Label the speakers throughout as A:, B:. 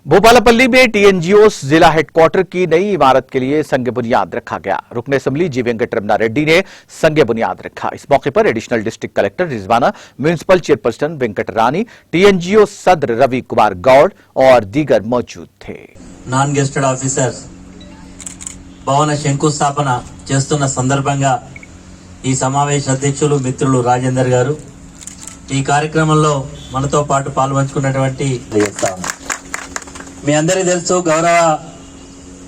A: भोपालपल्ली में टीएनजीओ जिला हेडक्वार्टर की नई इमारत के लिए संग बुनियाद रखा गया। रुकन असेंबली जी वेंकटरमना रेड्डी ने संग बुनियाद रखा। इस मौके पर additional district collector Rizwana, municipal chairperson Venkat Rani, TNGO सदर रवि कुमार गौड़ और दीगर मौजूद थे।
B: నాన్ గెస్టెడ్ ఆఫీసర్ భవన శంకుస్థాపన చేస్తున్న సందర్భంగా ఈ సమావేశ అధ్యక్షులు మిత్రులు రాజేందర్ గారు ఈ కార్యక్రమంలో మనతో పాటు పాల్పంచుకున్నటువంటి మీ అందరికీ తెలుసు, గౌరవ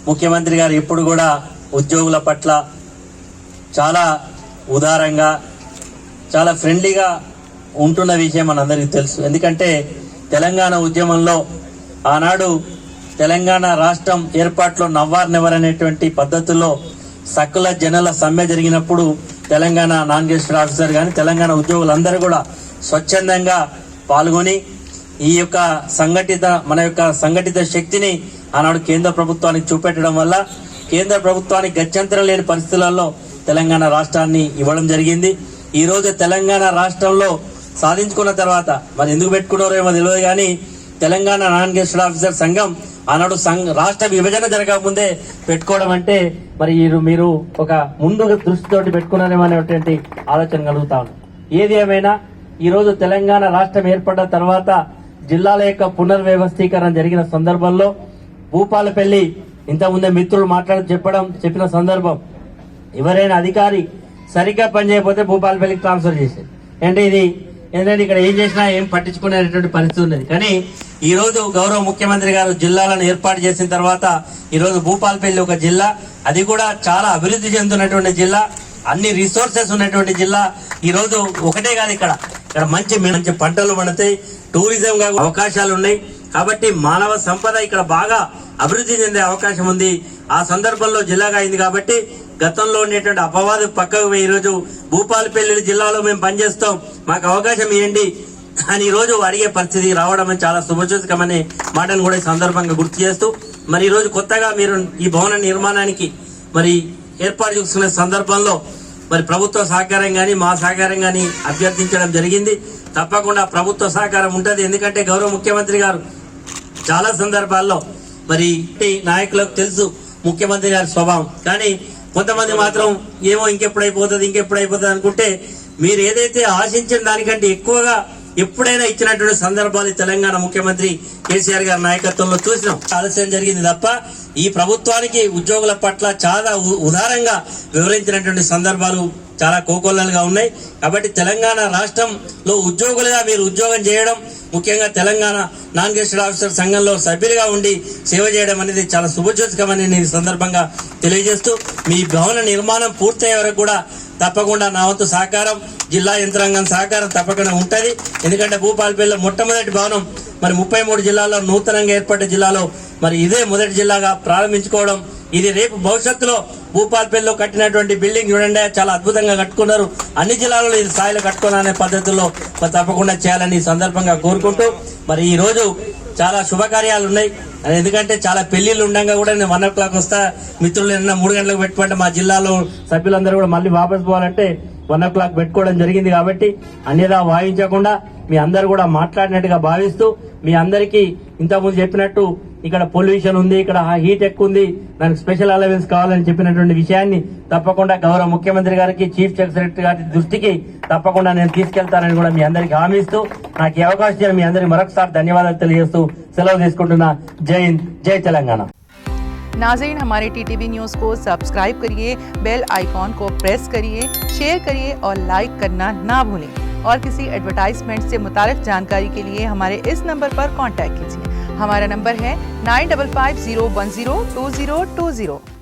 B: ముఖ్యమంత్రి గారు ఇప్పుడు కూడా ఉద్యోగుల పట్ల చాలా ఉదారంగా చాలా ఫ్రెండ్లీగా ఉంటున్న విషయం మనందరికీ తెలుసు. ఎందుకంటే తెలంగాణ ఉద్యమంలో ఆనాడు తెలంగాణ రాష్ట్రం ఏర్పాటులో నవ్వార్ నెవర్ అనేటువంటి పద్ధతుల్లో సకల జనుల సమ్మె జరిగినప్పుడు తెలంగాణ నాన్ గెస్టెడ్ ఆఫీసర్ కానీ తెలంగాణ ఉద్యోగులందరూ కూడా స్వచ్ఛందంగా పాల్గొని ఈ యొక్క సంఘటిత శక్తిని ఆనాడు కేంద్ర ప్రభుత్వానికి చూపెట్టడం వల్ల కేంద్ర ప్రభుత్వానికి గత్యంతరం లేని పరిస్థితులలో తెలంగాణ రాష్ట్రాన్ని ఇవ్వడం జరిగింది. ఈ రోజు తెలంగాణ రాష్ట్రంలో సాధించుకున్న తర్వాత మరి ఎందుకు పెట్టుకున్నారో ఏమో తెలియదు కానీ తెలంగాణ నాన్ గెస్టెడ్ ఆఫీసర్ సంఘం ఆనాడు రాష్ట్ర విభజన జరగకముందే పెట్టుకోవడం అంటే మరి మీరు ఒక ముందు దృష్టితోటి పెట్టుకున్నారేమో అనేటువంటి ఆలోచన కలుగుతా ఉంది. ఏది ఏమైనా ఈ రోజు తెలంగాణ రాష్ట్రం ఏర్పడ్డ తర్వాత జిల్లాల యొక్క పునర్వ్యవస్థీకరణ జరిగిన సందర్భంలో భూపాలపల్లి ఇంతకుముందే మిత్రులు చెప్పిన సందర్భం, ఎవరైనా అధికారి సరిగ్గా పనిచేయకపోతే భూపాలపల్లికి ట్రాన్స్ఫర్ చేసేది. అంటే ఇది ఏంటంటే ఇక్కడ ఏం చేసినా ఏం పట్టించుకునేటువంటి పరిస్థితి ఉన్నది. కానీ ఈ రోజు గౌరవ ముఖ్యమంత్రి గారు జిల్లాలను ఏర్పాటు చేసిన తర్వాత ఈ రోజు భూపాలపల్లి ఒక జిల్లా, అది కూడా చాలా అభివృద్ధి చెందుతున్నటువంటి జిల్లా, అన్ని రిసోర్సెస్ ఉన్నటువంటి జిల్లా. ఈ రోజు ఒకటే కాదు, ఇక్కడ మంచి పంటలు పండుతాయి, టూరిజం గా అవకాశాలు ఉన్నాయి. కాబట్టి మానవ సంపద ఇక్కడ బాగా అభివృద్ధి చెందే అవకాశం ఉంది. ఆ సందర్భంలో జిల్లాగా అయింది కాబట్టి గతంలో ఉండేటువంటి అపవాదు పక్కకు పోయి ఈరోజు భూపాలపల్లి జిల్లాలో మేము పనిచేస్తాం, మాకు అవకాశం ఇవ్వండి అని ఈ రోజు అడిగే పరిస్థితి రావడం చాలా శుభసూచకమనే మాటను కూడా ఈ సందర్భంగా గుర్తు చేస్తూ మరి ఈ రోజు కొత్తగా మీరు ఈ భవన నిర్మాణానికి మరి ఏర్పాటు చేసుకునే సందర్భంలో మరి ప్రభుత్వ సహకారం గాని మా సహకారం గాని అభ్యర్థించడం జరిగింది. తప్పకుండా ప్రభుత్వ సహకారం ఉంటుంది. ఎందుకంటే గౌరవ ముఖ్యమంత్రి గారు చాలా సందర్భాల్లో మరి నాయకులకు తెలుసు ముఖ్యమంత్రి గారి స్వభావం. కానీ కొంతమంది మాత్రం ఏమో ఇంకెప్పుడైపోతుంది అనుకుంటే మీరు ఏదైతే ఆశించిన దానికంటే ఎక్కువగా ఎప్పుడైనా ఇచ్చినటువంటి సందర్భాలు తెలంగాణ ముఖ్యమంత్రి కేసీఆర్ గారి నాయకత్వంలో చూసినాం. ఆలస్యం జరిగింది తప్ప ఈ ప్రభుత్వానికి ఉద్యోగుల పట్ల చాలా ఉదారంగా వివరించినటువంటి సందర్భాలు చాలా కోకొల్లలుగా ఉన్నాయి. కాబట్టి తెలంగాణ రాష్ట్రంలో ఉద్యోగులుగా మీరు ఉద్యోగం చేయడం, ముఖ్యంగా తెలంగాణ నాన్ గెస్టెడ్ ఆఫీసర్ సంఘంలో సభ్యులుగా ఉండి సేవ చేయడం అనేది చాలా శుభసూచకమని నేను ఈ సందర్భంగా తెలియజేస్తూ మీ భవన నిర్మాణం పూర్తయ్యే వరకు కూడా తప్పకుండా నా వంతు సహకారం, జిల్లా యంత్రాంగం సహకారం తప్పకుండా ఉంటుంది. ఎందుకంటే భూపాలపల్లిలో మొట్టమొదటి భవనం మరి 33 జిల్లాల్లో నూతనంగా ఏర్పడ్డ జిల్లాలో మరి ఇదే మొదటి జిల్లాగా ప్రారంభించుకోవడం, ఇది రేపు భవిష్యత్తులో భూపాలపల్లిలో కట్టినటువంటి బిల్డింగ్ చూడండి చాలా అద్భుతంగా కట్టుకున్నారు. అన్ని జిల్లాలలో ఇది స్థాయిలో కట్టుకోవాలనే పద్ధతుల్లో మరి తప్పకుండా చేయాలని ఈ సందర్భంగా కోరుకుంటూ మరి ఈ రోజు చాలా శుభకార్యాలు ఉన్నాయి. ఎందుకంటే చాలా పెళ్లిళ్ళు ఉండగా కూడా నేను 1 o'clock వస్తా, మిత్రులు 3 గంటలకు పెట్టుకుంటే మా జిల్లాలో సభ్యులందరూ కూడా మళ్ళీ వాపస్ పోవాలంటే 1 o'clock పెట్టుకోవడం జరిగింది. కాబట్టి అన్యదా వాయించకుండా మీ అందరు కూడా మాట్లాడినట్టుగా భావిస్తూ మీ అందరికీ ఇంతకుముందు చెప్పినట్టు ఇక్కడ పొల్యూషన్ ఉంది, ఇక్కడ హీట్ ఎక్కువ ఉంది, దానికి స్పెషల్ అలవెన్స్ కావాలని చెప్పినటువంటి విషయాన్ని తప్పకుండా గౌరవ ముఖ్యమంత్రి గారికి, చీఫ్ సెక్రటరీ గారి దృష్టికి తప్పకుండా నేను తీసుకెళ్తానని కూడా మీ అందరికీ హామీ ఇస్తూ నాకు ఈ అవకాశం ఇచ్చిన మీ అందరికీ మరొకసారి ధన్యవాదాలు తెలియజేస్తూ సెలవు తీసుకుంటున్నా. జై హింద్, జై తెలంగాణ.
C: नाज़रीन, हमारे टीटीवी न्यूज़ को सब्सक्राइब करिए, बेल आइकॉन को प्रेस करिए, शेयर करिए और लाइक करना ना भूलें। और किसी एडवर्टाइजमेंट से मुताल्लिक जानकारी के लिए हमारे इस नंबर पर कांटेक्ट कीजिए। हमारा नंबर है 9550102020।